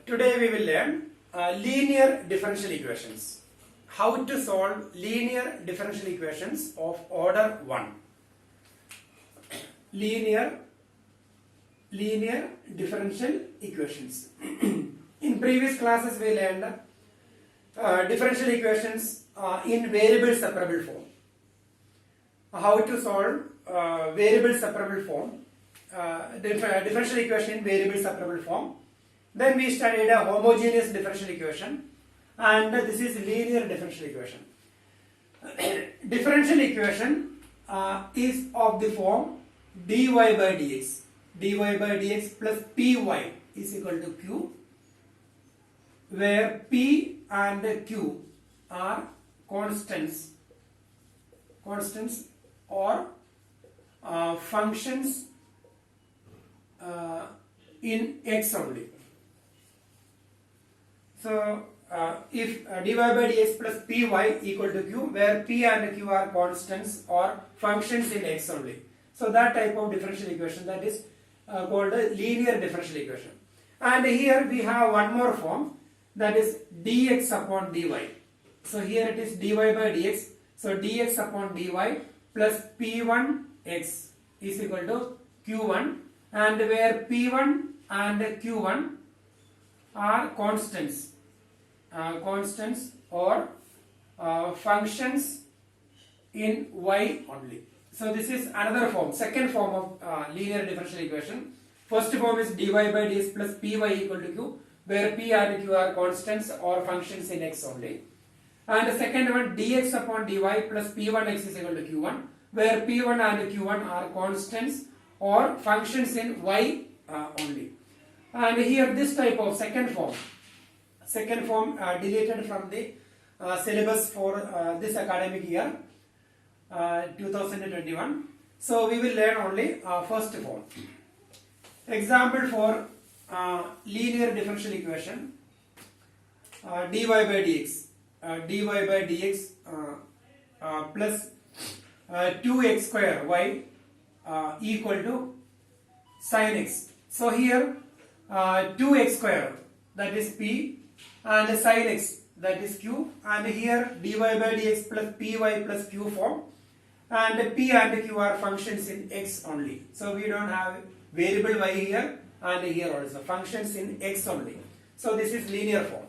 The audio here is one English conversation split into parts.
Today we will learn linear differential equations. How to solve linear differential equations of order 1. Linear differential equations. In previous classes we learned differential equations in variable separable form. How to solve variable separable form, differential equation in variable separable form. Then we studied a homogeneous differential equation, and this is linear differential equation. Differential equation is of the form dy by dx plus py is equal to q, where p and q are constants or functions in x only. So if dy by dx plus py equal to q, where p and q are constants or functions in x only. So that type of differential equation, that is called a linear differential equation. And here we have one more form, that is dx upon dy. So here it is dy by dx. So dx upon dy plus p1x is equal to q1, and where p1 and q1 are constants or functions in y only. So this is another form, second form of linear differential equation. First form is dy by dx plus py equal to q, where p and q are constants or functions in x only. And the second one, dx upon dy plus p1x is equal to q1, where p1 and q1 are constants or functions in y only. And here this type of second form deleted from the syllabus for this academic year 2021. So we will learn only first form. Example for linear differential equation, dy by dx plus 2x square y equal to sin x. So here 2x square, that is p, and sin x, that is q, and here dy by dx plus py plus q form, and p and q are functions in x only. So we don't have variable y here, and here also functions in x only. So this is linear form.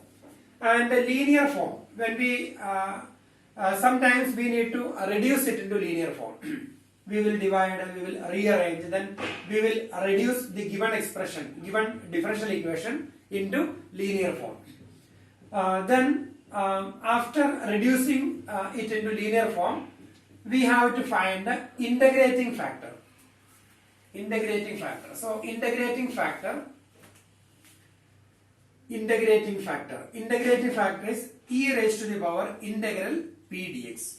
And the linear form, when we sometimes we need to reduce it into linear form. We will divide and we will rearrange, then we will reduce the given expression, given differential equation into linear form. Then after reducing it into linear form, we have to find the integrating factor. So integrating factor is e raised to the power integral p dx.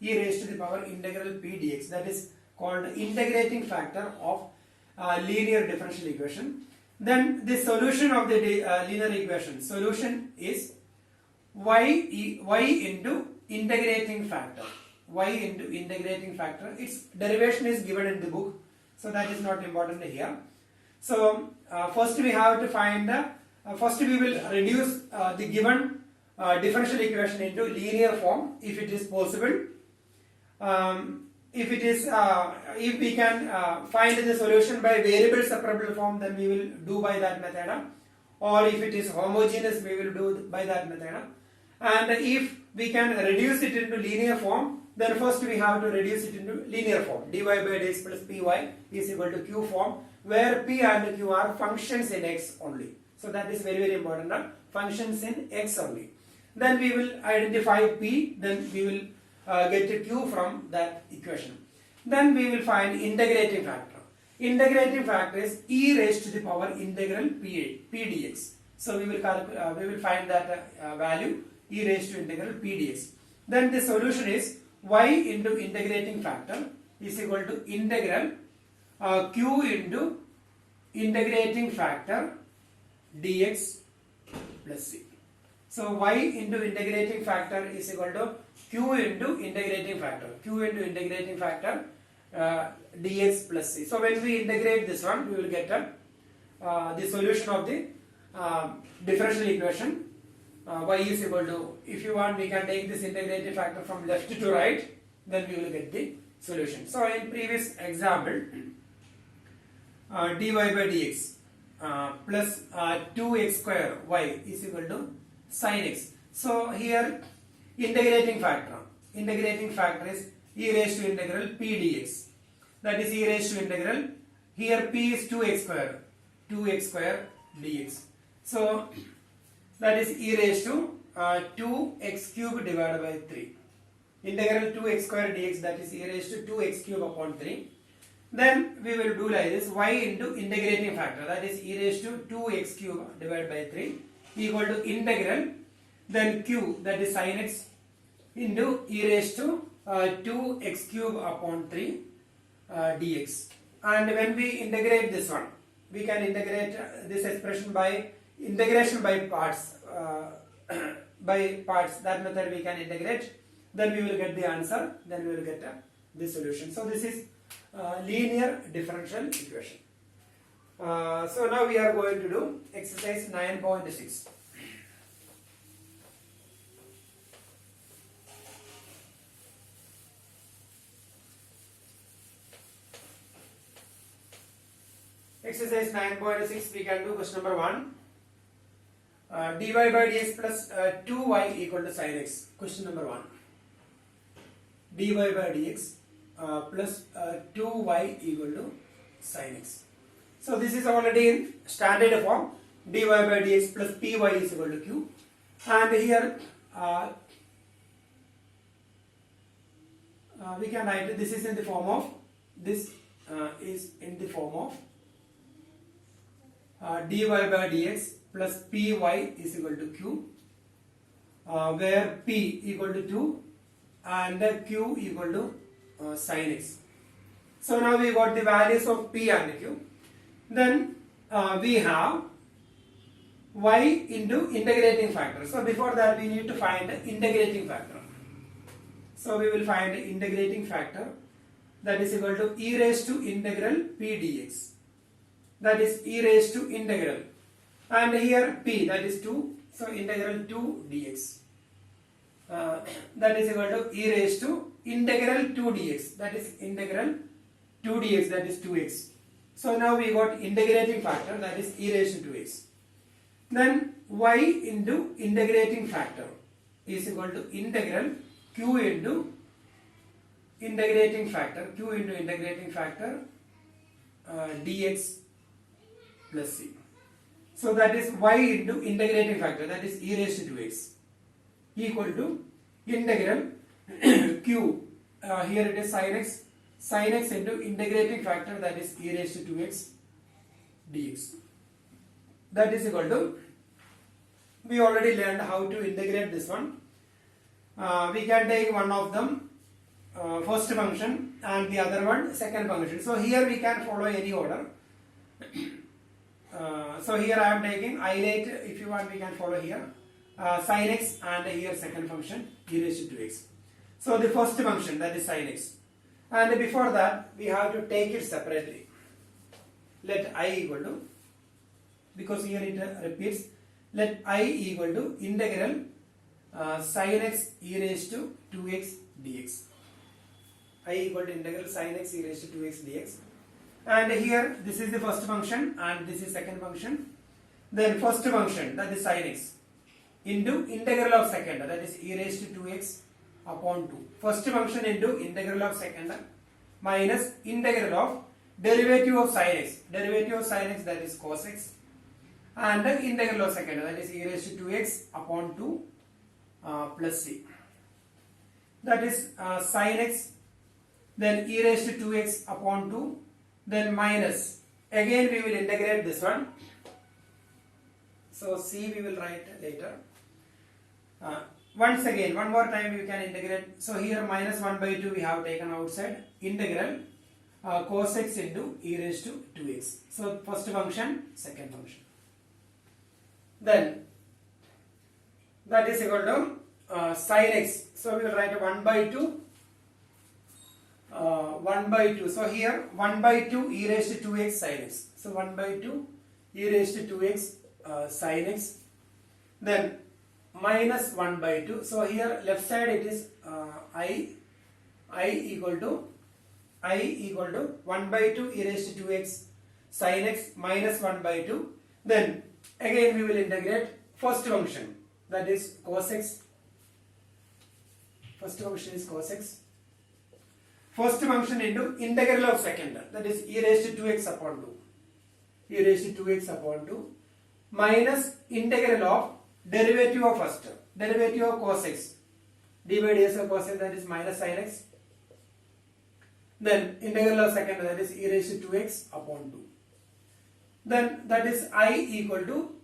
E raised to the power integral p dx, that is called integrating factor of linear differential equation. Then the solution of the linear equation, solution is y into integrating factor. Its derivation is given in the book, so that is not important here. So first we have to find first we will reduce the given differential equation into linear form if it is possible. If we can find the solution by variable separable form, then we will do by that method, or if it is homogeneous, we will do by that method. And if we can reduce it into linear form, then first we have to reduce it into linear form. Dy by dx plus py is equal to q form, where p and q are functions in x only. So that is very, very important, functions in x only. Then we will identify p, then we will get a q from that equation. Then we will find integrating factor. Integrating factor is e raised to the power integral p dx. So we will find that value, e raised to integral p dx. Then the solution is y into integrating factor is equal to integral q into integrating factor dx plus c. So y into integrating factor is equal to q into integrating factor dx plus c. So when we integrate this one, we will get the solution of the differential equation. Y is equal to, if you want we can take this integrating factor from left to right, then we will get the solution. So in previous example, dy by dx plus 2x square y is equal to sin x. So here integrating factor is e raised to integral p dx, that is e raised to integral, here p is 2x square dx, so that is e raised to 2x cube divided by 3, integral 2x square dx, that is e raised to 2x cube upon 3. Then we will do like this, y into integrating factor, that is e raised to 2x cube divided by 3 equal to integral, then q, that is sin x, into e raised to 2x cube upon 3 dx. And when we integrate this one, we can integrate this expression by integration by parts, that method we can integrate, then we will get the answer, then we will get the solution. So this is linear differential equation. So now we are going to do exercise 9.6. Exercise 9.6, we can do question number 1. Dy by dx plus 2y equal to sin x. Question number 1. Dy by dx plus 2y equal to sin x. So this is already in standard form. Dy by dx plus py is equal to q. And here we can write this is in the form of, this is in the form of dy by dx plus py is equal to q, where p equal to 2 and q equal to sin x. So now we got the values of p and q. Then we have y into integrating factor. So before that we need to find the integrating factor. So we will find the integrating factor, that is equal to e raised to integral p dx, that is e raised to integral, and here p, that is 2, so integral 2 dx, that is equal to e raised to integral 2 dx, that is integral 2 dx, that is 2x. So now we got integrating factor, that is e raised to 2x. Then y into integrating factor is equal to integral q into integrating factor, dx plus c. So that is y into integrating factor, that is e raised to 2x, equal to integral q, here it is sin x into integrating factor, that is e raised to 2x dx. That is equal to, we already learned how to integrate this one. We can take one of them first function and the other one second function. So here we can follow any order. So here I am taking isolate, if you want we can follow here sin x, and here second function e raised to 2x. So the first function, that is sin x, and before that we have to take it separately. Let I equal to, because here it repeats, let I equal to integral sin x e raised to 2x dx. I equal to integral sin x e raised to 2x dx. And here this is the first function and this is second function. Then first function, that is sin x, into integral of second, that is e raised to 2x upon 2. First function into integral of second minus integral of derivative of sin x. Derivative of sin x, that is cos x, and the integral of second, that is e raised to 2x upon 2 plus c. That is sin x, then e raised to 2x upon 2, then minus, again we will integrate this one. So c we will write later. Once again, one more time we can integrate. So here minus 1 by 2 we have taken outside, integral cos x into e raised to 2x. So first function, second function. Then that is equal to sin x. So we will write 1 by 2. 1 by 2. So here 1 by 2 e raised to 2x sin x. So 1 by 2 e raised to 2x sin x, then minus 1 by 2. So here left side it is I equal to 1 by 2 e raised to 2x sin x minus 1 by 2. Then again we will integrate first function, that is cos x. First function is cos x. First function into integral of second, that is e raised to 2x upon 2. E raised to 2x upon 2 minus integral of derivative of first, derivative of cos x, d by ds of cos x, that is minus sin x. Then integral of second, that is e raised to 2x upon 2. Then that is I equal to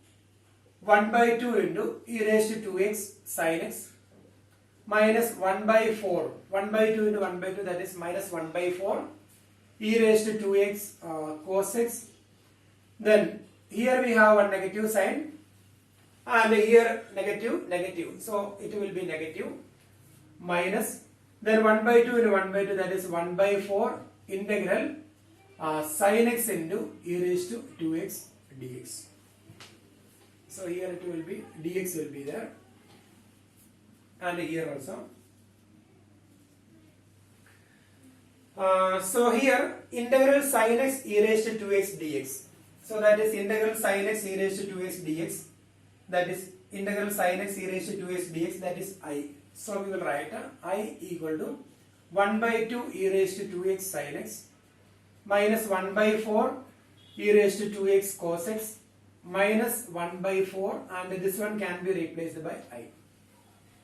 1 by 2 into e raised to 2x sin x minus 1 by 4. 1 by 2 into 1 by 2, that is minus 1 by 4 e raised to 2x cos x. Then here we have a negative sign and here negative, so it will be negative minus, then 1 by 2 into 1 by 2, that is 1 by 4 integral sin x into e raised to 2x dx. So here it will be dx will be there, and here also. So here integral sin x e raised to 2x dx. So that is integral sin x e raised to 2x dx. That is integral sin x e raised to 2x dx. That is I. So we will write I equal to 1 by 2 e raised to 2x sin x minus 1 by 4 e raised to 2x cos x minus 1 by 4, and this one can be replaced by I.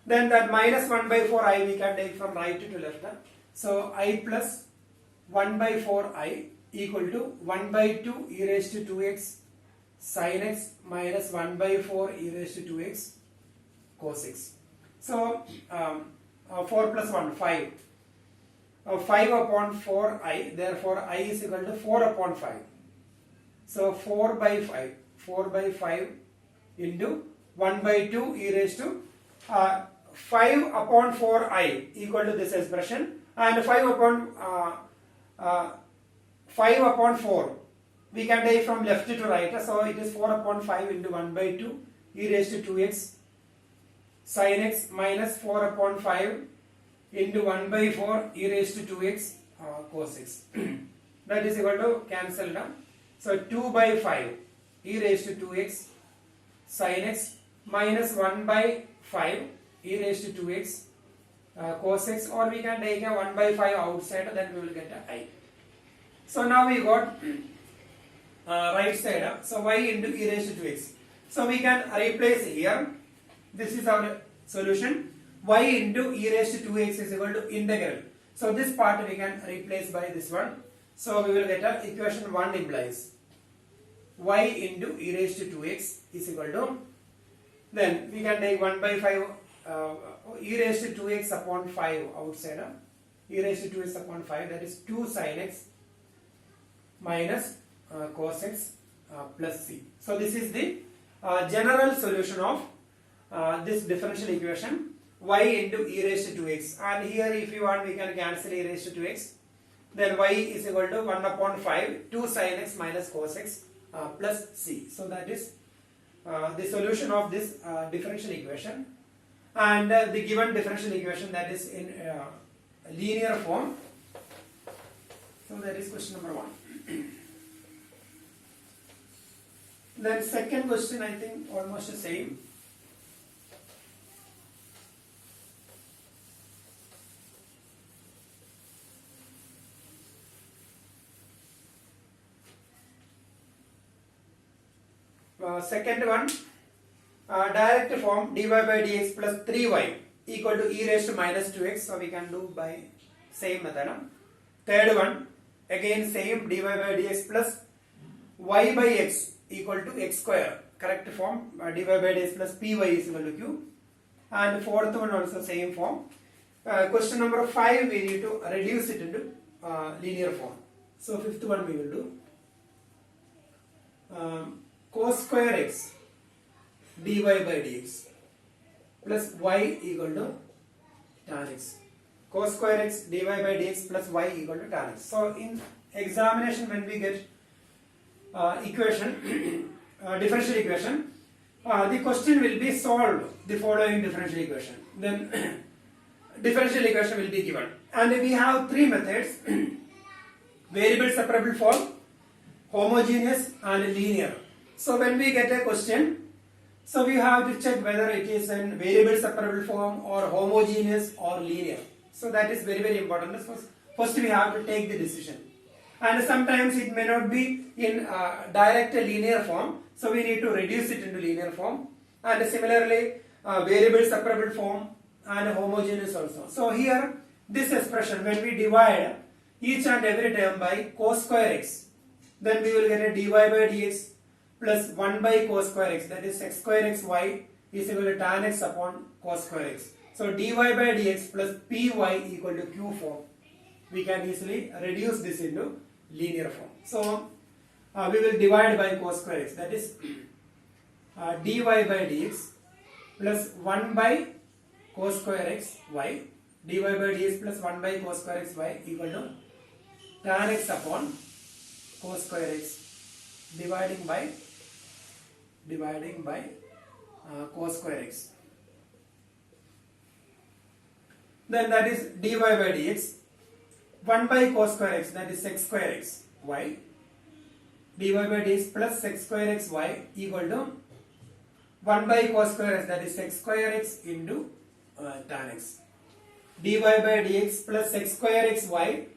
Then that minus 1 by 4 I we can take from right to left. So I plus 1 by 4 I equal to 1 by 2 e raised to 2x sin x minus 1 by 4 e raised to 2x cos x. So 4 plus 1, 5. 5 upon 4 I, therefore I is equal to 4 upon 5. So 4 by 5 into 1 by 2 e raised to 5 upon 4 I equal to this expression, and 5 upon 4 we can take from left to right. So it is 4 upon 5 into 1 by 2 e raised to 2x sin x minus 4 upon 5 into 1 by 4 e raised to 2x cos x. That is equal to cancel now. So 2 by 5 e raised to 2x sin x minus 1 by 5 e raised to 2x cos x, or we can take a 1 by 5 outside, then we will get a I. So now we got right side. So y into e raised to 2x. So we can replace here. This is our solution. Y into e raised to 2x is equal to integral. So this part we can replace by this one. So we will get a equation 1 implies y into e raised to 2x is equal to, then we can take 1 by 5 e raised to 2x upon 5 outside. E raised to 2x upon 5, that is 2 sin x minus cos x plus c. So this is the general solution of this differential equation y into e raised to 2x, and here if you want we can cancel e raised to 2x, then y is equal to 1 upon 5 2 sin x minus cos x plus c. So that is the solution of this differential equation, and the given differential equation that is in linear form. So that is question number 1. Then second question, I think almost the same. Second one, direct form dy by dx plus 3y equal to e raised to minus 2x. So we can do by same method. Third one, again same dy by dx plus y by x equal to x square. Correct form dy by dx plus py is equal to q. And fourth one also same form. Question number 5 we need to reduce it into linear form. So fifth one we will do. Cos square x dy by dx plus y equal to tan x. Cos square x dy by dx plus y equal to tan x. So in examination when we get equation differential equation, the question will be solve the following differential equation. Then differential equation will be given, and we have three methods: variable separable form, homogeneous, and linear. So when we get a question, so we have to check whether it is in variable separable form or homogeneous or linear. So that is very, very important. First we have to take the decision, and sometimes it may not be in direct linear form, so we need to reduce it into linear form, and similarly variable separable form and homogeneous also. So here this expression, when we divide each and every term by cos square x, then we will get a dy by dx plus 1 by cos square x, that is x square x y is equal to tan x upon cos square x. So dy by dx plus py equal to q form. We can easily reduce this into linear form. So we will divide by cos square x, that is dy by dx plus 1 by cos square x y, dy by dx plus 1 by cos square x y equal to tan x upon cos square x dividing by cos square x. Then that is dy by dx 1 by cos square x, that is x square x y, dy by dx plus x square x y equal to 1 by cos square x, that is x square x into tan x. dy by dx plus x square x y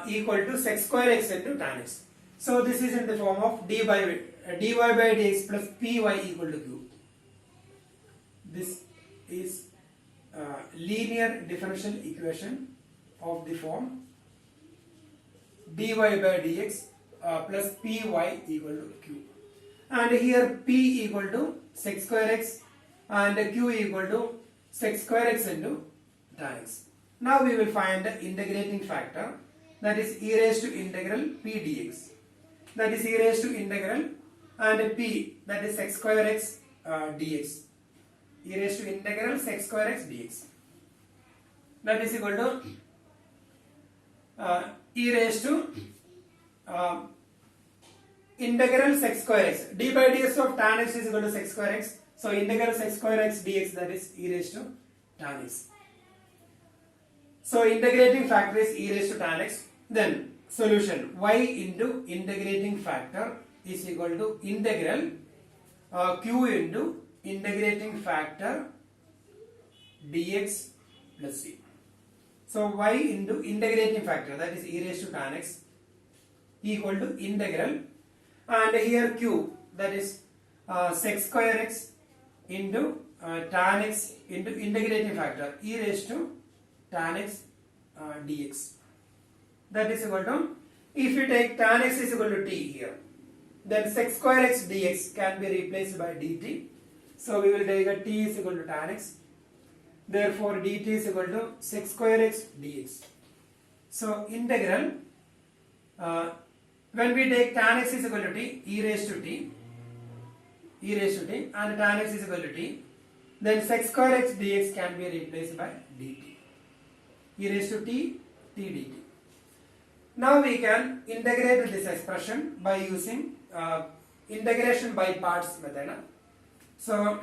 equal to x square x into tan x. So this is in the form of dy by dx plus py equal to q. This is linear differential equation of the form dy by dx plus py equal to q, and here p equal to x square x and q equal to x square x into tan x. Now we will find the integrating factor, that is e raised to integral p dx, that is e raised to integral and p, that is x square x dx, e raised to integral x square x dx, that is equal to e raised to integral x square x, d by dx of tan x is equal to x square x, so integral x square x dx, that is e raised to tan x. So integrating factor is e raised to tan x. Then solution, y into integrating factor is equal to integral q into integrating factor dx plus c. So y into integrating factor, that is e raised to tan x, equal to integral, and here q, that is x square x into tan x into integrating factor e raised to tan x dx, that is equal to, if you take tan x is equal to t here, then x square x dx can be replaced by dt. So we will take a t is equal to tan x, therefore dt is equal to x square x dx. So integral, when we take tan x is equal to t, e raised to t, and tan x is equal to t, then x square x dx can be replaced by dt, e raised to t, t dt. Now we can integrate this expression by using integration by parts method. So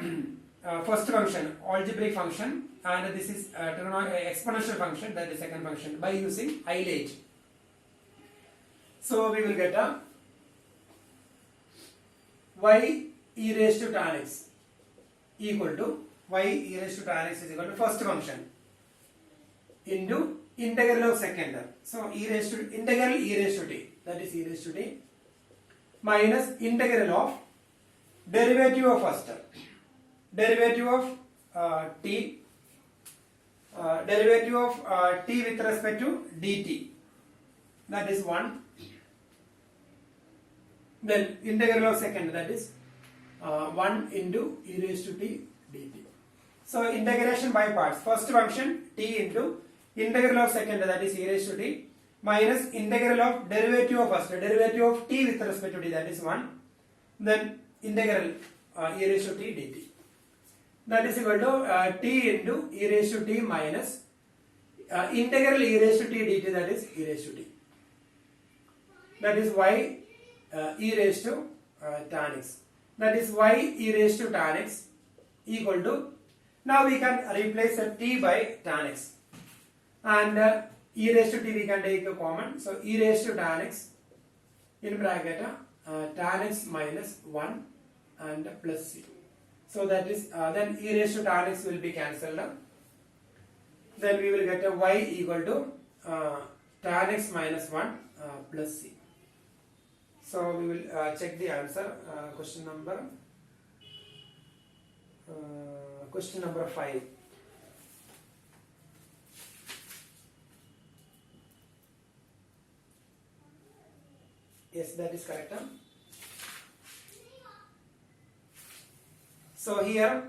first function, algebraic function, and this is exponential function, that is second function, by using ILATE. So we will get a y e raised to tan x equal to y e raised to tan x is equal to first function into integral of second. So e raised to integral e raised to t, that is e raised to t, minus integral of derivative of first, derivative of t, derivative of t with respect to dt, that is 1, then integral of second, that is 1 into e raised to t dt. So integration by parts, first function t into integral of second, that is e raised to t, minus integral of derivative of first, derivative of t with respect to t, that is 1, then integral e raised to t dt, that is equal to t into e raised to t minus integral e raised to t dt, that is e raised to t, that is y e raised to tan x. That is y e raised to tan x equal to, now we can replace t by tan x, and e raised to t we can take a common, so e raised to tan x in bracket tan x minus 1 and plus c. So that is then e raised to tan x will be cancelled. Then we will get a y equal to tan x minus 1 plus c. So we will check the answer. Question number 5. Yes, that is correct. So here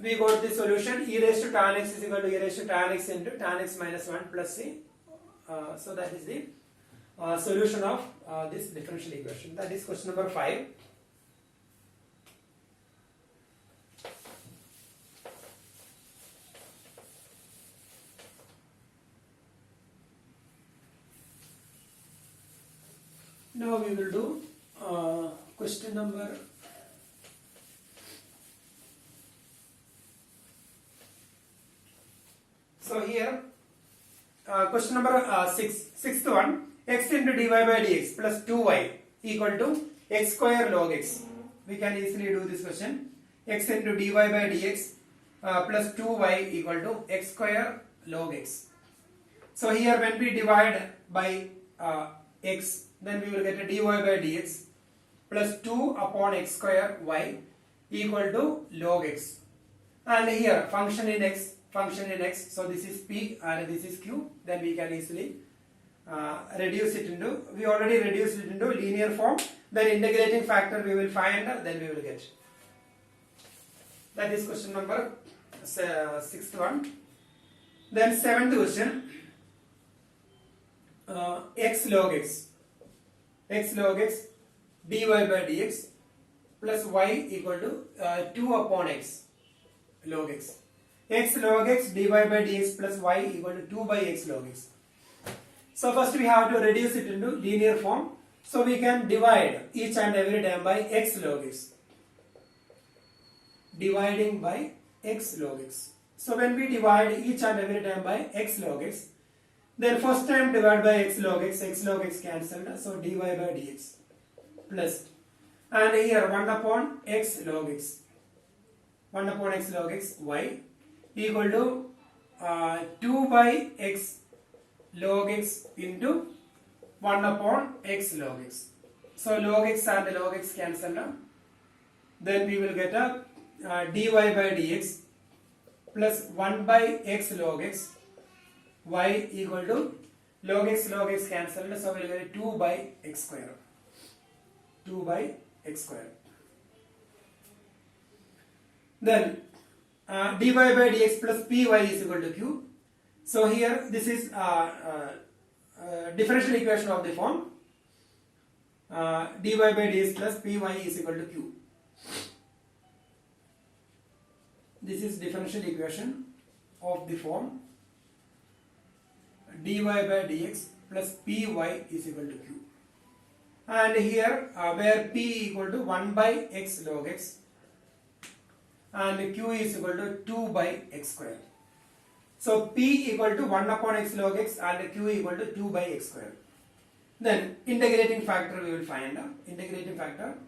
we got the solution e raised to tan x is equal to e raised to tan x into tan x minus 1 plus c. So that is the solution of this differential equation. That is question number 5. Now we will do question number so here question number 6th one, x into dy by dx plus 2y equal to x square log x. We can easily do this question. X into dy by dx plus 2y equal to x square log x. So here when we divide by x, then we will get a dy by dx plus 2 upon x square y equal to log x. And here function in x, so this is p and this is q. Then we can easily reduce it into, we already reduced it into linear form. Then integrating factor we will find, then we will get. That is question number 6th one. Then 7th question, x log x dy by dx plus y equal to 2 upon x log x. X log x dy by dx plus y equal to 2 by x log x. So first we have to reduce it into linear form. So we can divide each and every time by x log x. Dividing by x log x. So when we divide each and every time by x log x, then first time divide by x log x cancelled, so dy by dx plus, and here 1 upon x log x y equal to 2 by x log x into 1 upon x log x. So log x and log x cancelled. Then we will get a dy by dx plus 1 by x log x y equal to log x cancelled, so we will get 2 by x square. Then dy by dx plus py is equal to q. So here this is differential equation of the form dy by dx plus py is equal to q. This is differential equation of the form dy by dx plus py is equal to q. And here where p equal to 1 by x log x and q is equal to 2 by x square. So p equal to 1 upon x log x and q equal to 2 by x square. Then integrating factor we will find. Integrating factor,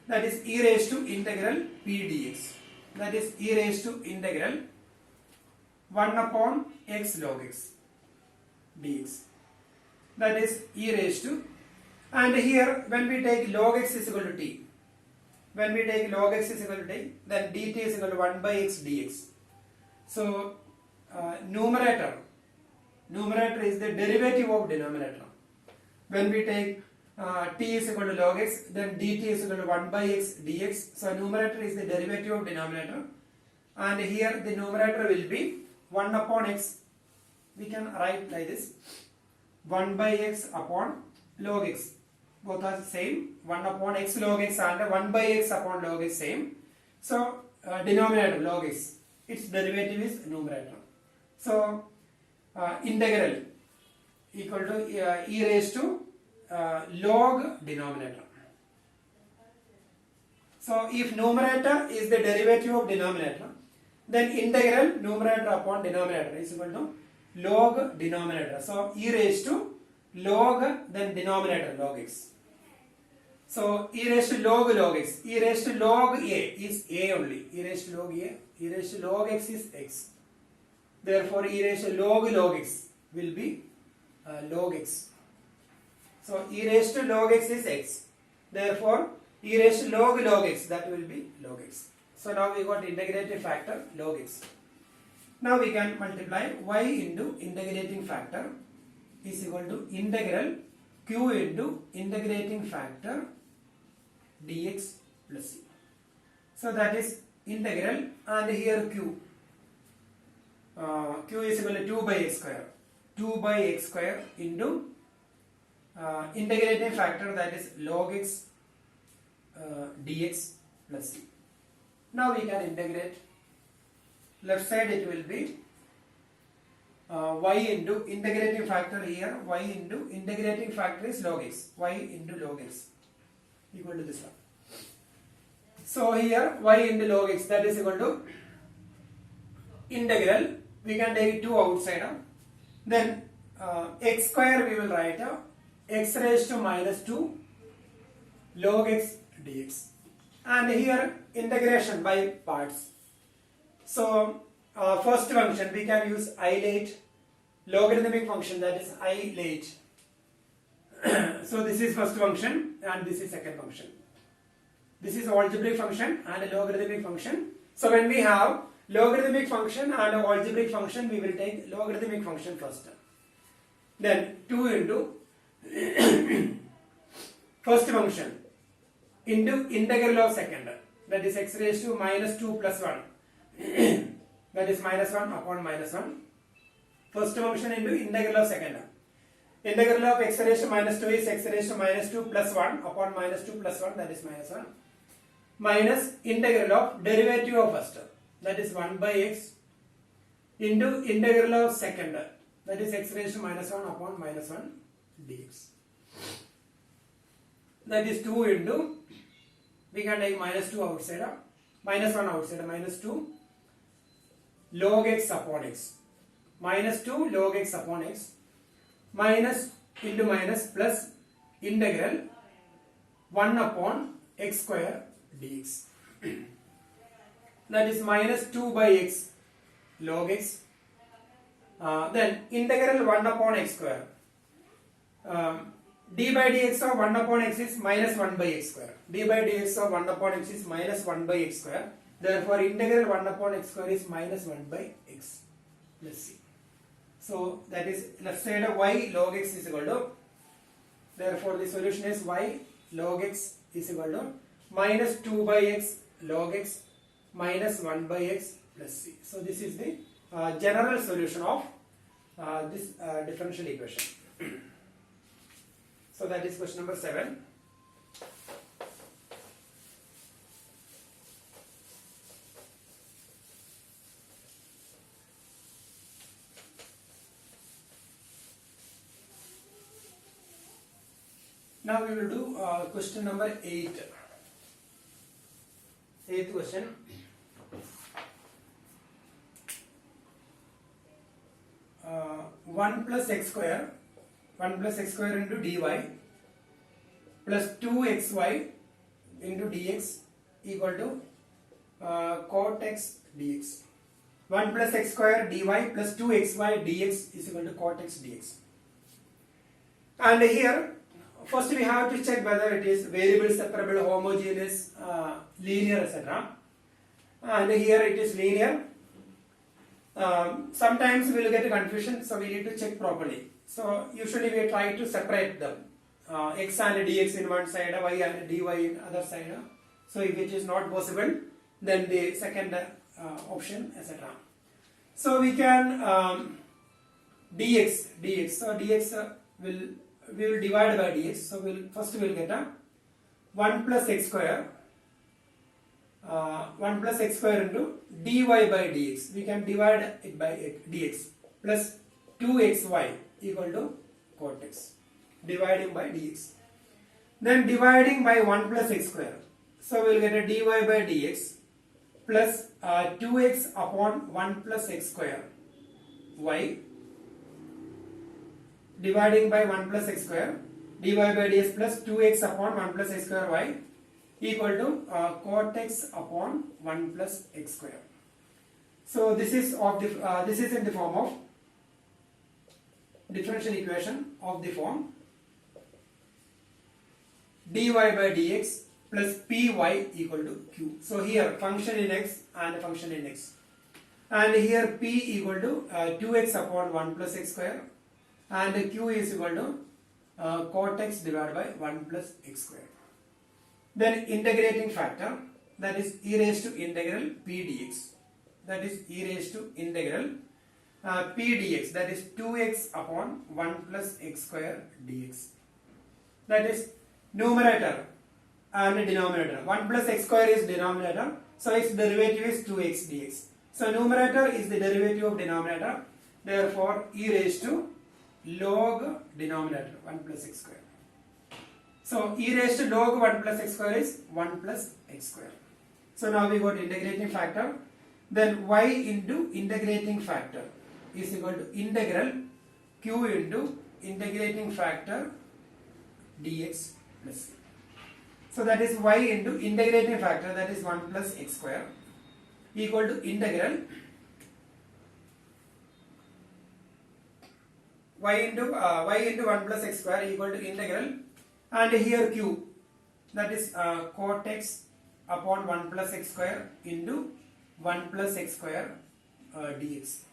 that is e raised to integral p dx. That is e raised to integral 1 upon x log x dx. That is e raised to, and here when we take log x is equal to t, then dt is equal to 1 by x dx. So numerator is the derivative of denominator. When we take t is equal to log x, then dt is equal to 1 by x dx. So numerator is the derivative of denominator, and here the numerator will be 1 upon x. We can write like this: 1 by x upon log x. Both are same. 1 upon x log x and 1 by x upon log x same. So denominator log x, its derivative is numerator. So integral equal to e raised to log denominator. So if numerator is the derivative of denominator, then integral numerator upon denominator is equal to log denominator. So e raised to log, then denominator log x. So e raised to log x, e raised to log a is a only, e raised to log a, e raised to log x is x. Therefore e raised to log x will be log x. So e raised to log x is x. Therefore e raised to log x, that will be log x. So now we got integrative factor log x. Now we can multiply y into integrating factor is equal to integral q into integrating factor dx plus c. So that is integral, and here q. Q is equal to 2 by x square. 2 by x square into integrating factor, that is log x dx plus c. Now we can integrate. Left side it will be y into integrating factor here, y into integrating factor is log x, y into log x equal to this one. So here y into log x, that is equal to integral, we can take 2 outside, then x square we will write x raised to minus 2 log x dx, and here integration by parts. So first function we can use I late logarithmic function, that is I late. So this is first function and this is second function. This is algebraic function and a logarithmic function. So when we have logarithmic function and an algebraic function, we will take logarithmic function first. Then 2 into first function into integral of second, that is x raised to minus 2 plus 1, that is minus 1 upon minus 1. First function into integral of second. Integral of x raised to minus 2 is x raised to minus 2 plus 1 upon minus 2 plus 1, that is minus 1, minus integral of derivative of first, that is 1 by x, into integral of second, that is x raised to minus 1 upon minus 1 dx. That is 2 into, we can take minus 2 outside, minus 1 outside, minus 2 log x upon x, minus 2 log x upon x, minus into minus plus integral 1 upon x square dx. That is minus 2 by x log x, then integral 1 upon x square. D by dx of 1 upon x is minus 1 by x square. D by dx of 1 upon x is minus 1 by x square. Therefore integral 1 upon x square is minus 1 by x plus c. So that is left side of y log x is equal to, therefore the solution is y log x is equal to minus 2 by x log x minus 1 by x plus c. So this is the general solution of this differential equation. So that is question number 7. Now we will do question number 8. Eighth question. Uh, 1 plus x square into dy plus 2xy into dx equal to cot x dx. 1 plus x square dy plus 2xy dx is equal to cot x dx. And here first we have to check whether it is variable separable, homogeneous, linear, etc. And here it is linear. Sometimes we will get a confusion, so we need to check properly. So usually we try to separate them, x and dx in one side, y and dy in other side. So if it is not possible, then the second option, etc. So we can dx. So dx we will divide by dx. So first we will get a 1 plus x square. 1 plus x square into dy by dx. We can divide it by dx plus 2xy equal to cot x. Dividing by dx. Then dividing by 1 plus x square. So we will get a dy by dx plus 2x upon 1 plus x square y dividing by 1 plus x square dy by dx plus 2x upon 1 plus x square y equal to cot x upon 1 plus x square. So this is in the form of differential equation of the form dy by dx plus py equal to q. So here function in x and function in x, and here p equal to 2x upon 1 plus x square and q is equal to cot x divided by 1 plus x square. Then integrating factor, that is e raised to integral p dx, that is e raised to integral p dx, that is 2x upon 1 plus x square dx. That is numerator and denominator. 1 plus x square is denominator, so its derivative is 2x dx. So numerator is the derivative of denominator, therefore e raised to log denominator 1 plus x square. So e raised to log 1 plus x square is 1 plus x square. So now we got integrating factor. Then y into integrating factor is equal to integral q into integrating factor dx plus c. So that is y into integrating factor, that is 1 plus x square equal to integral y into 1 plus x square equal to integral, and here q, that is cot x upon 1 plus x square into 1 plus x square dx.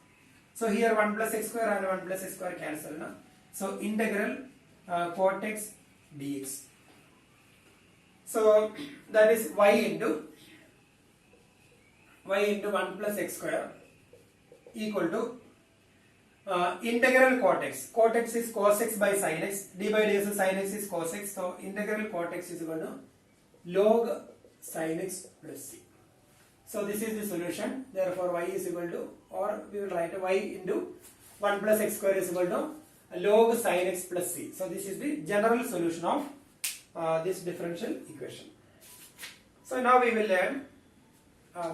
So here 1 plus x square and 1 plus x square cancel na? So integral cot x dx. So that is y into 1 plus x square equal to integral cot x. Cot x is cos x by sin x. D by dx sin x is cos x. So integral cot x is equal to log sin x plus c. So this is the solution. Therefore y is equal to, or we will write y into 1 plus x square is equal to log sin x plus c. So this is the general solution of this differential equation. So now we will learn,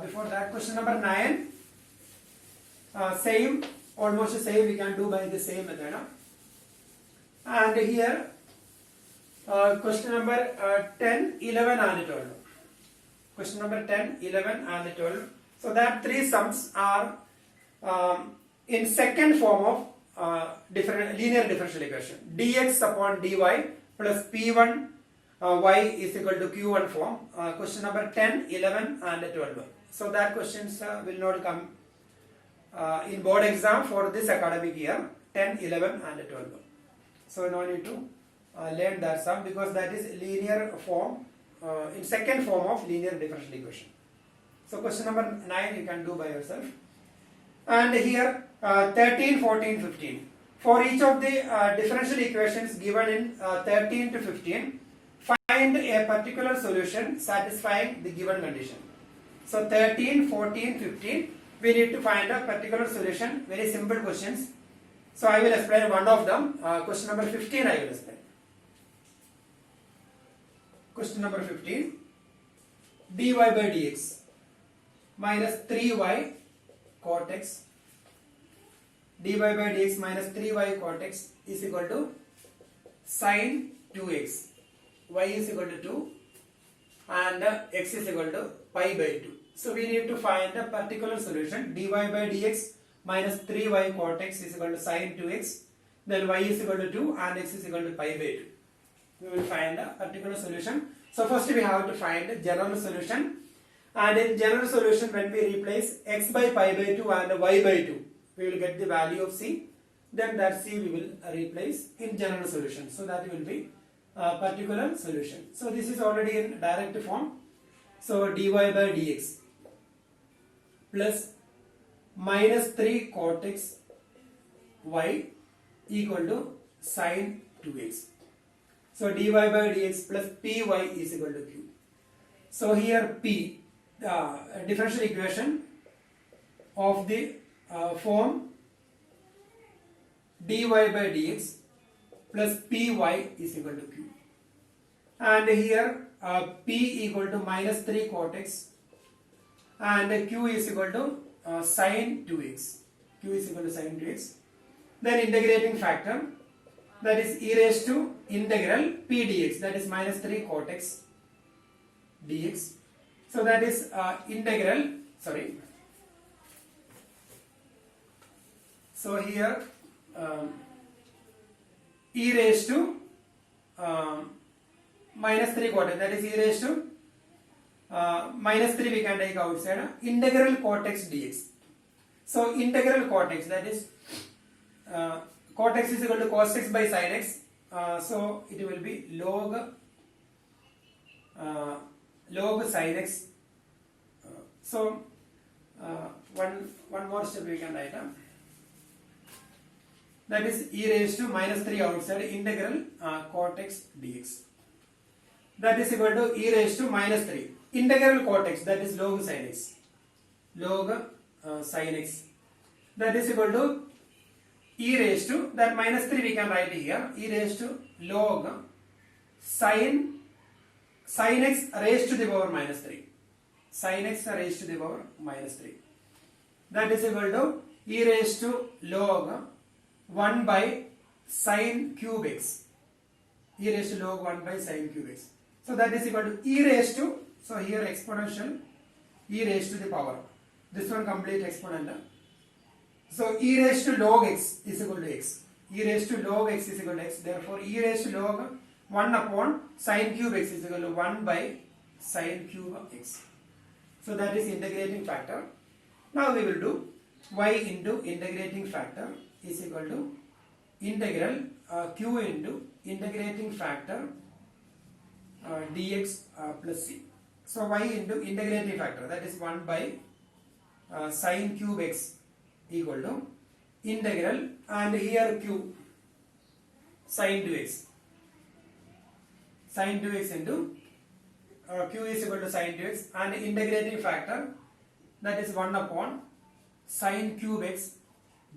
before that, question number 9. Same, almost the same we can do by the same method. And here question number 10, 11 and 12. Question number 10, 11 and 12. So that three sums are in second form of linear differential equation. Dx upon dy plus p1 y is equal to q1 form. Question number 10, 11 and 12. So that questions will not come in board exam for this academic year, 10, 11 and 12. So no need to learn that sum, because that is linear form, in second form of linear differential equation. So question number 9 you can do by yourself. And here 13, 14, 15. For each of the differential equations given in 13 to 15, find a particular solution satisfying the given condition. So 13, 14, 15, we need to find a particular solution. Very simple questions. So I will explain one of them. Question number 15 I will explain. Question number 15. dy by dx minus 3y cot x. dy by dx minus 3y cot x is equal to sin 2x. Y is equal to 2 and x is equal to pi by 2. So we need to find a particular solution. Dy by dx minus 3y cot x is equal to sin 2x. Then y is equal to 2 and x is equal to pi by 2. We will find a particular solution. So first we have to find a general solution. And in general solution, when we replace x by pi by 2 and y by 2, we will get the value of c. Then that c we will replace in general solution. So that will be a particular solution. So this is already in direct form. So dy by dx plus minus 3 cot x y equal to sin 2x. So dy by dx plus py is equal to q. So here p, differential equation of the form dy by dx plus py is equal to q. And here P equal to minus 3 cot x and Q is equal to sin 2x. Q is equal to sin 2x. Then integrating factor, that is e raised to integral P dx, that is minus 3 cot x dx. So that is so here e raised to minus 3 cot x, that is e raised to minus 3 we can take outside, integral cot x dx. So integral cot x, that is cot x is equal to cos x by sin x, so it will be log sin x. So one more step we can write, that is e raised to minus 3 outside, integral cot x dx, that is equal to e raised to minus 3 integral cot x, that is log sin x, sin x, that is equal to e raised to, that minus 3 we can write here, e raised to log sin x raised to the power minus 3, sin x raised to the power minus 3, that is equal to e raised to log 1 by sin cube x, e raised to log 1 by sin cube x. So that is equal to e raised to, so here exponential e raised to the power, this one complete exponent. So e raised to log x is equal to x, e raised to log x is equal to x, therefore e raised to log 1 upon sin cube x is equal to 1 by sin cube x. So that is integrating factor. Now we will do y into integrating factor is equal to integral q into integrating factor dx plus c. So y into integrating factor, that is 1 by sin cube x equal to integral, and here q sin 2x, sin 2x into q is equal to sin 2x, and integrating factor, that is 1 upon sin cube x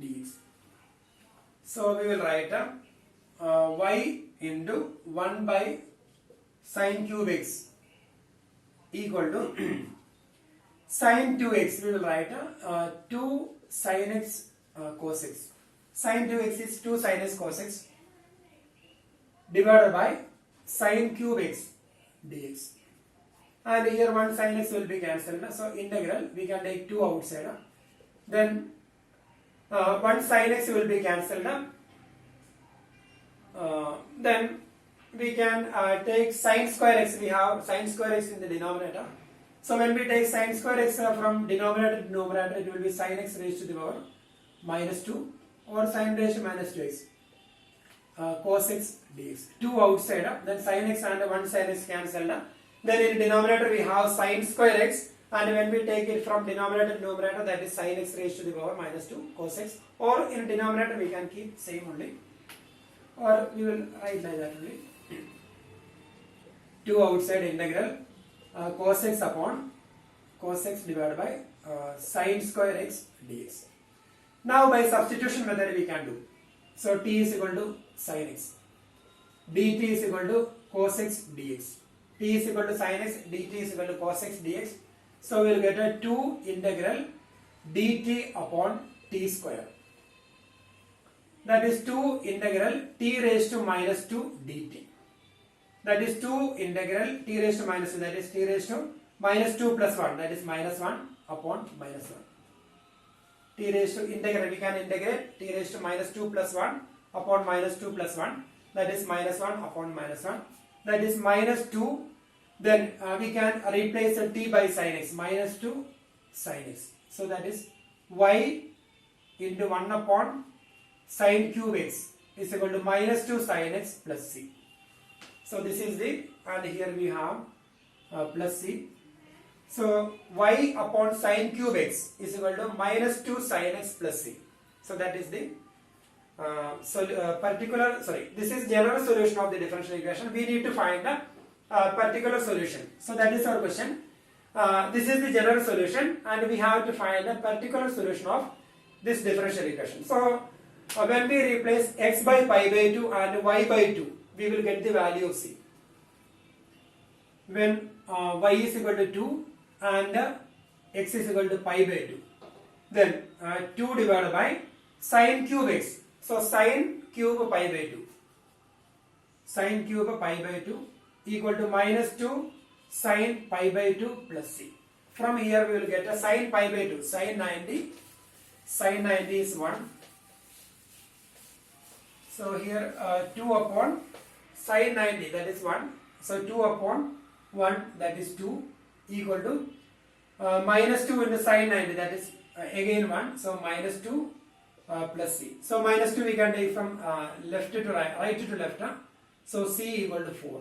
dx. So we will write y into 1 by sin cube x equal to sin 2x, we will write 2 sin x cos x. Sin 2x is 2 sin x cos x divided by sin cube x dx. And here one sin x will be cancelled. So integral, we can take 2 outside. Then one sin x will be cancelled. Then we can take sin square x. We have sin square x in the denominator. So when we take sin square x from denominator to numerator, it will be sin x raised to the power minus 2 or sin raised to minus 2x cos x dx. 2 outside, then sin x and one sin x cancelled. Then in denominator we have sin square x, and when we take it from denominator to numerator, that is sin x raised to the power minus 2 cos x, or in denominator we can keep same only, or we will write like that only. 2 outside integral cos x upon cos x divided by sin square x dx. Now by substitution method we can do. So t is equal to sin x, dt is equal to cos x dx, t is equal to sin x, dt is equal to cos x dx. So we will get a 2 integral dt upon t square, that is 2 integral t raised to minus 2 dt, that is 2 integral t raised to minus 2, that is t raised to minus 2 plus 1, that is minus 1 upon minus 1. T raised to integral, we can integrate t raised to minus 2 plus 1 upon minus 2 plus 1, that is minus 1 upon minus 1, that is minus 2. Then we can replace the t by sin x, minus 2 sin x. So that is y into 1 upon sin cube x is equal to minus 2 sin x plus c. So this is the, and here we have plus c. So y upon sin cube x is equal to minus 2 sin x plus c. So that is the this is general solution of the differential equation. We need to find the particular solution. So that is our question. This is the general solution, and we have to find a particular solution of this differential equation. So when we replace x by pi by 2 and y by 2, we will get the value of c. when y is equal to 2 and x is equal to pi by 2. Then 2 divided by sine cube x. So sine cube pi by 2. Sine cube pi by 2 equal to minus 2 sine pi by 2 plus c. From here we will get a sine pi by 2. Sine 90. Sine 90 is 1. So here 2 upon sine 90, that is 1. So 2 upon 1, that is 2, equal to minus 2 into sine 90, that is again 1. So minus 2 plus c. So minus 2 we can take from left to right, right to left. So c equal to 4.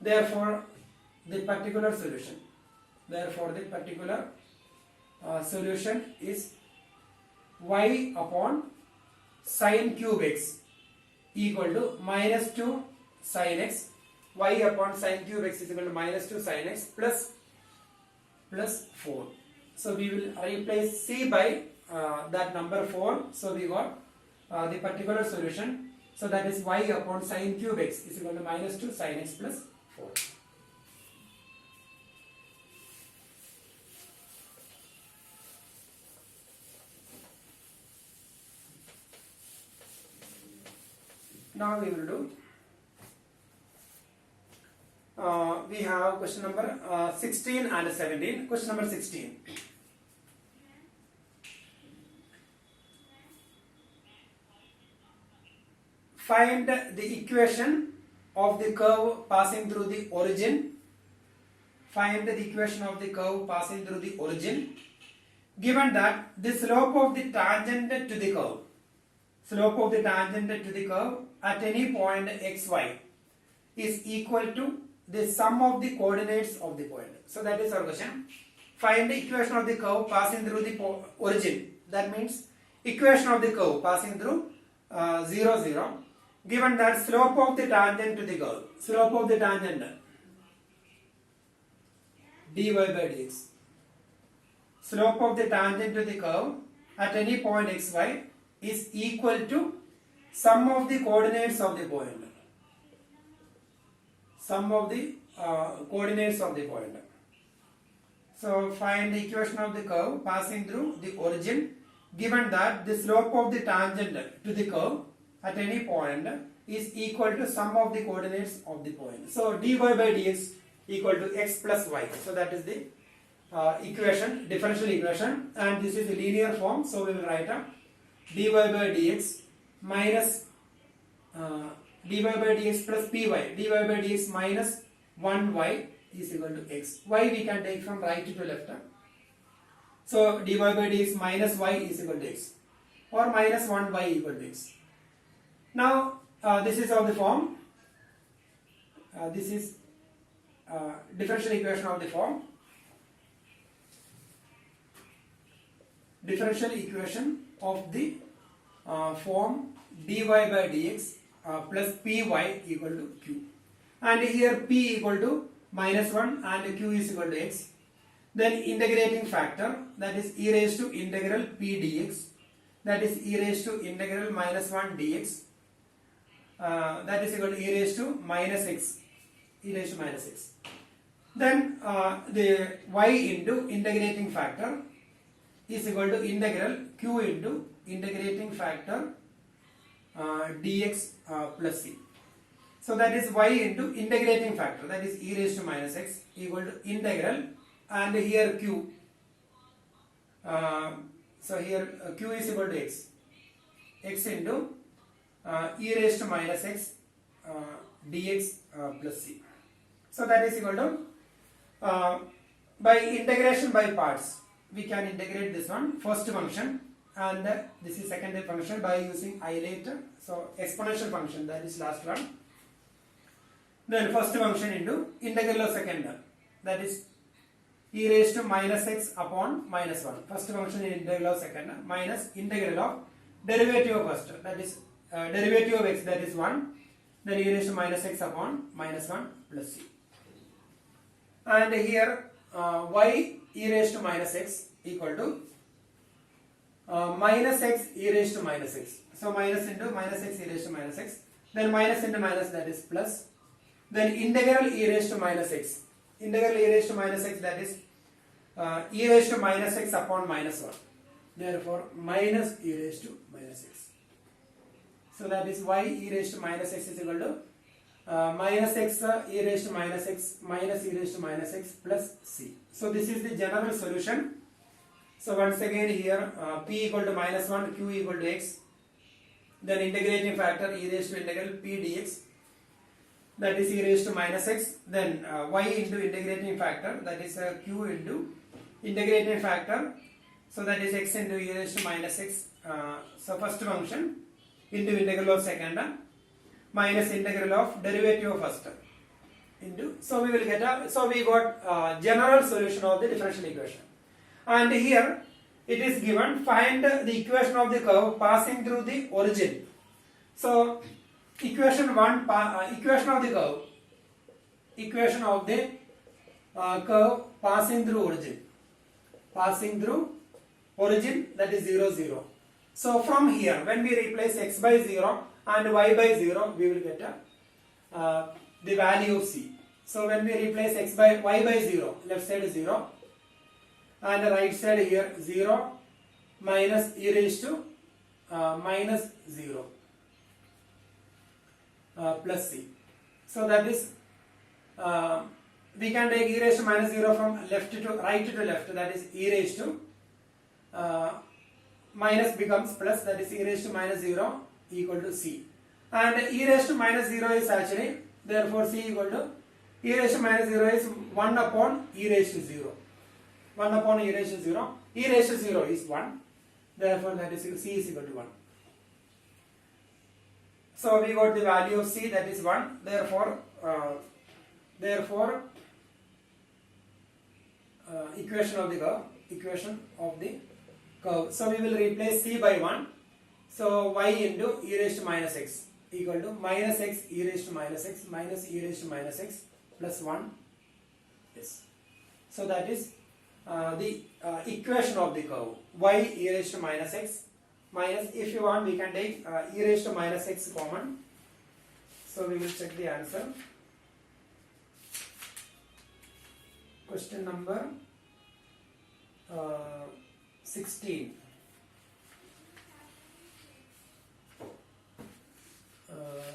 Therefore the particular solution solution is y upon sine cube x equal to minus 2 sine x. Y upon sine cube x is equal to minus 2 sine x plus 4. So we will replace c by that number 4. So we got the particular solution. So that is y upon sine cube x is equal to minus 2 sine x plus 4. Now we will do, we have question number 16 and 17. Question number 16. Find the equation of the curve passing through the origin. Find the equation of the curve passing through the origin, given that the slope of the tangent to the curve, at any point xy is equal to the sum of the coordinates of the point. So that is our question. Find the equation of the curve passing through the origin. That means equation of the curve passing through 0, 0. Given that slope of the tangent to the curve, slope of the tangent dy by dx, slope of the tangent to the curve at any point xy is equal to sum of the coordinates of the point. Sum of the coordinates of the point. So find the equation of the curve passing through the origin, given that the slope of the tangent to the curve at any point is equal to sum of the coordinates of the point. So dy by dx equal to x plus y. So that is the equation, differential equation, and this is a linear form. So we will write a dy by dx minus dy by dx plus py, dy by dx minus 1y is equal to x. Y we can take from right to left. So dy by dx minus y is equal to x, or minus 1y equal to x. Now this is of the form, this is differential equation of the form, differential equation of the form dy by dx plus py equal to q, and here p equal to minus 1 and q is equal to x. Then integrating factor, that is e raised to integral p dx, that is e raised to integral minus 1 dx, that is equal to e raised to minus x, e raised to minus x. Then the y into integrating factor is equal to integral q into integrating factor dx plus c. So that is y into integrating factor, that is e raised to minus x equal to integral, and here q, so here q is equal to x into e raised to minus x dx plus c. So that is equal to, by integration by parts, we can integrate this one, first function, and this is second function by using I later. So exponential function, that is last one. Then first function into integral of second, that is e raised to minus x upon minus 1. First function in integral of second minus integral of derivative of first, that is derivative of x, that is 1. Then e raised to minus x upon minus 1 plus c. And here y e raised to minus x equal to minus x e raised to minus x. So minus into minus x e raised to minus x. Then minus into minus, that is plus. Then integral e raised to minus x integral e raised to minus x, that is e raised to minus x upon minus 1. Therefore, minus e raised to minus x. So that is why e raised to minus x is equal to minus x e raised to minus x minus e raised to minus x plus c. So this is the general solution. So once again here p equal to minus 1, q equal to x, then integrating factor e raised to integral p dx, that is e raised to minus x, then y into integrating factor, that is q into integrating factor, so that is x into e raised to minus x, so first function into integral of second minus integral of derivative of first into, so we will get a, so we got general solution of the differential equation. And here it is given, find the equation of the curve passing through the origin. So equation 1, equation of the curve, equation of the curve passing through origin, that is 0 0. So from here, when we replace x by 0 and y by 0, we will get the value of c. So when we replace y by 0, left side is 0 and the right side here 0 minus e raised to minus 0 plus c. So that is we can take e raised to minus 0 from left to right to left, that is e raised to minus becomes plus, that is e raised to minus 0 equal to c. And e raised to minus 0 is actually, therefore c equal to e raised to minus 0 is 1 upon e raised to 0. 1 upon e raised to 0. E raised to 0 is 1. Therefore that is c is equal to 1. So we got the value of c, that is 1. Therefore equation of the curve. So we will replace c by 1. So y into e raised to minus x equal to minus x e raised to minus x minus e raised to minus x plus 1. Yes. So that is the equation of the curve, y e raised to minus x minus, if you want we can take e raised to minus x common. So we will check the answer. Question number 16.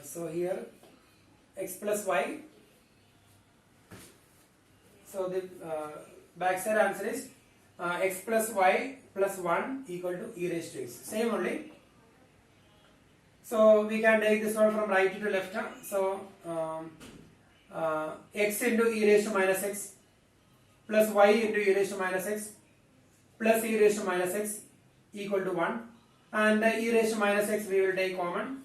So here x plus y. So the backside answer is x plus y plus 1 equal to e raised to x. Same only. So we can take this one from right to left. So x into e raised to minus x plus y into e raised to minus x plus e raised to minus x equal to 1. And e raised to minus x we will take common.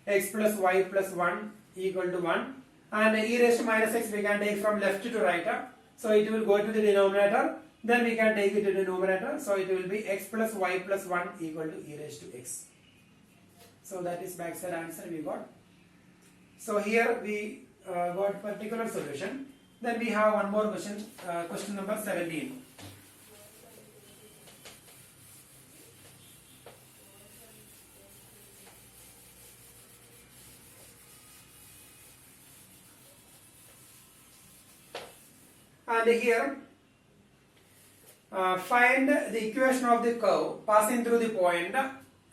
X plus y plus 1 equal to 1. And e raised to minus x we can take from left to right. So it will go to the denominator. Then we can take it to the numerator. So it will be x plus y plus 1 equal to e raised to x. So that is backside answer we got. So here we got particular solution. Then we have one more question, question number 17. And here find the equation of the curve passing through the point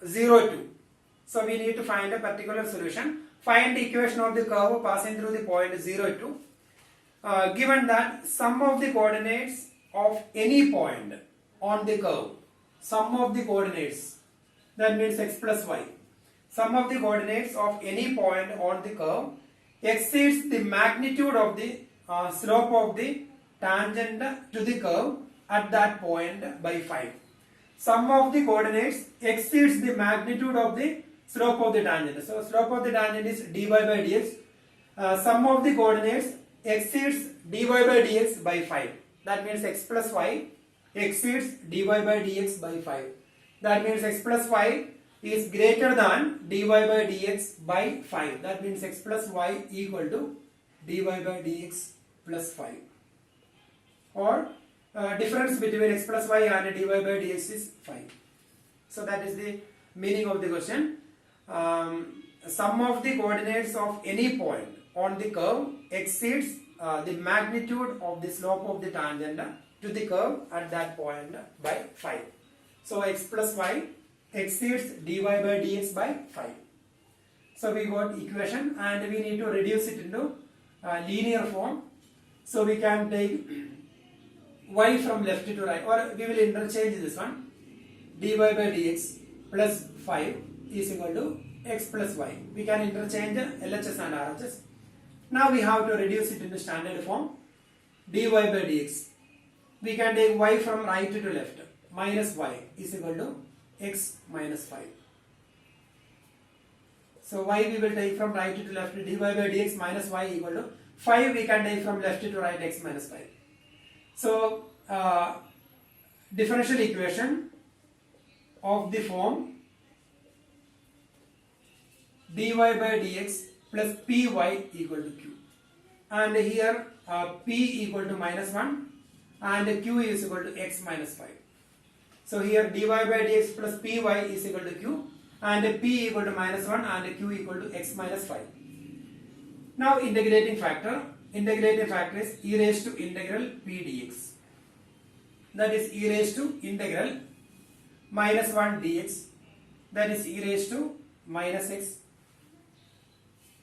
0 2. So we need to find a particular solution. Find the equation of the curve passing through the point 0 2. Given that sum of the coordinates of any point on the curve, sum of the coordinates, that means x plus y, sum of the coordinates of any point on the curve exceeds the magnitude of the slope of the tangent to the curve at that point by 5. Sum of the coordinates exceeds the magnitude of the slope of the tangent. So slope of the tangent is dy by dx. Sum of the coordinates exceeds dy by dx by 5. That means x plus y exceeds dy by dx by 5. That means x plus y is greater than dy by dx by 5. That means x plus y equal to dy by dx plus 5. Or difference between x plus y and dy by dx is 5. So that is the meaning of the question. Sum of the coordinates of any point on the curve exceeds the magnitude of the slope of the tangent to the curve at that point by 5. So x plus y exceeds dy by dx by 5. So we got equation and we need to reduce it into linear form. So we can take y from left to right, or we will interchange this one. Dy by dx plus 5 is equal to x plus y. We can interchange LHS and RHS. Now we have to reduce it into standard form. Dy by dx. We can take y from right to left. Minus y is equal to x minus 5. So y we will take from right to left, dy by dx minus y equal to 5 we can take from left to right, x minus 5. So differential equation of the form dy by dx plus py equal to q, and here p equal to minus 1 and q is equal to x minus 5. So here dy by dx plus py is equal to q and p equal to minus 1 and q equal to x minus 5. Now integrating factor is e raised to integral p dx, that is e raised to integral minus 1 dx, that is e raised to minus x,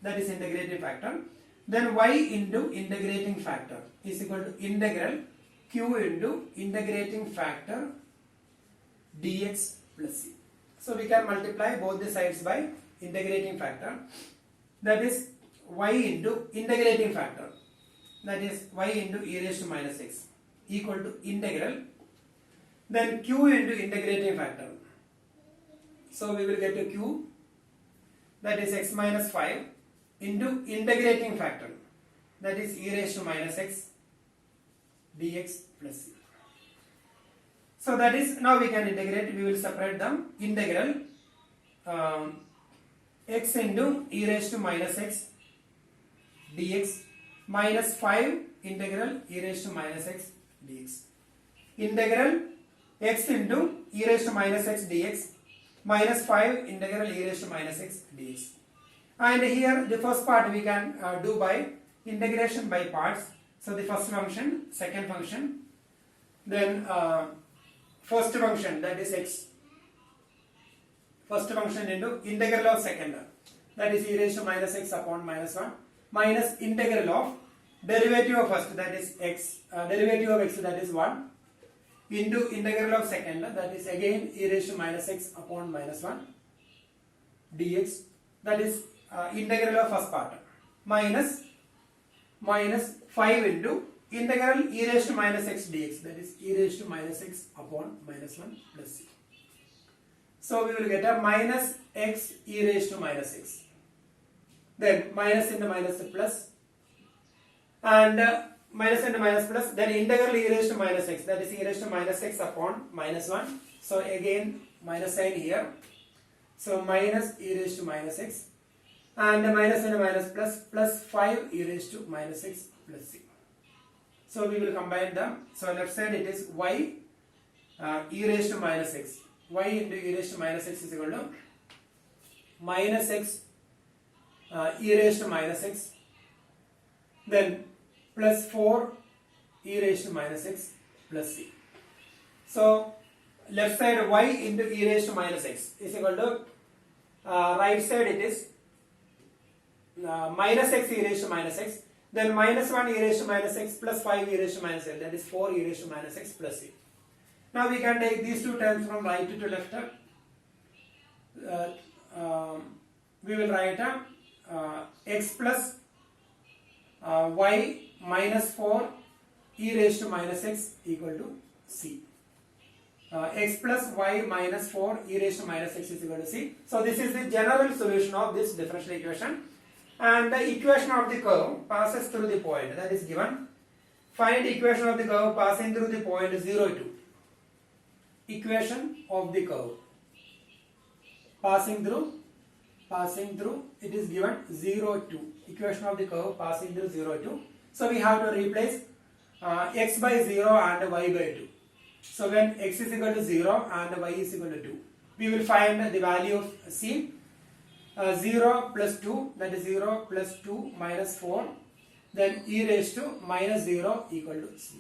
that is integrating factor. Then y into integrating factor is equal to integral q into integrating factor dx plus c. So we can multiply both the sides by integrating factor, that is y into integrating factor, that is y into e raised to minus x equal to integral, then q into integrating factor. So we will get a q, that is x minus 5 into integrating factor, that is e raised to minus x dx plus c. So that is, now we can integrate, we will separate them. Integral x into e raised to minus x dx minus 5 integral e raised to minus x dx. Integral x into e raised to minus x dx minus 5 integral e raised to minus x dx. And here the first part we can do by integration by parts. So the first function, second function, then first function, that is x, first function into integral of second, that is e raised to minus x upon minus 1, minus integral of derivative of first, that is x, derivative of x, that is 1, into integral of second, that is again e raised to minus x upon minus 1 dx, that is integral of first part, minus 5 into integral e raised to minus x dx, that is e raised to minus x upon minus 1 plus c. So we will get a minus x e raised to minus x, then minus into minus plus, and minus into minus plus, then integral e raised to minus x, that is e raised to minus x upon minus 1. So again minus sign here, so minus e raised to minus x, and minus into minus plus, plus 5 e raised to minus x plus c. So we will combine them. So left side it is y e raised to minus x, y into e raised to minus x is equal to minus x e raised to minus x, then plus 4 e raised to minus x plus c. So left side y into e raised to minus x is equal to right side it is minus x e raised to minus x, then minus 1 e raised to minus x plus 5 e raised to minus x, that is 4 e raised to minus x plus c. Now we can take these two terms from right to left. We will write x plus y minus 4 e raised to minus x equal to c. X plus y minus 4 e raised to minus x is equal to c. So this is the general solution of this differential equation. And the equation of the curve passes through the point that is given. Find equation of the curve passing through the point 0, 2. Equation of the curve passing through, it is given 0, 2. Equation of the curve passing through 0, 2. So we have to replace x by 0 and y by 2. So when x is equal to 0 and y is equal to 2, we will find the value of c. 0 plus 2, that is 0 plus 2 minus 4, then e raised to minus 0 equal to c.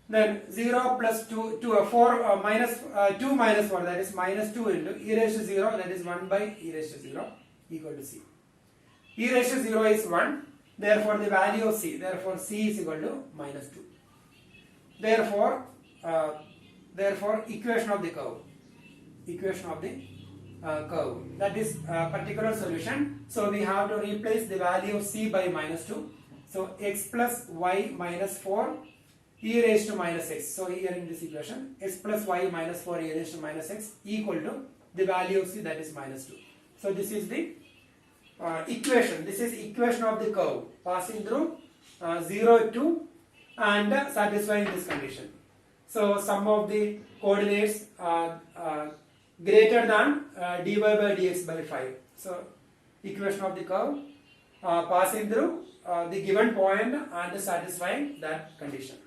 Then 0 plus 2, 4 minus 2 minus 1, that is minus 2 into e raised to 0, that is 1 by e raised to 0 equal to c. E raised to 0 is 1, therefore the value of c, therefore c is equal to minus 2. Therefore equation of the curve, that is particular solution. So we have to replace the value of c by minus 2. So x plus y minus 4 e raised to minus x. So here in this equation, x plus y minus 4 e raised to minus x equal to the value of c, that is minus 2. So this is the equation. This is equation of the curve passing through 0, 2 and satisfying this condition. So sum of the coordinates greater than dy by dx by 5. So equation of the curve passing through the given point and satisfying that condition.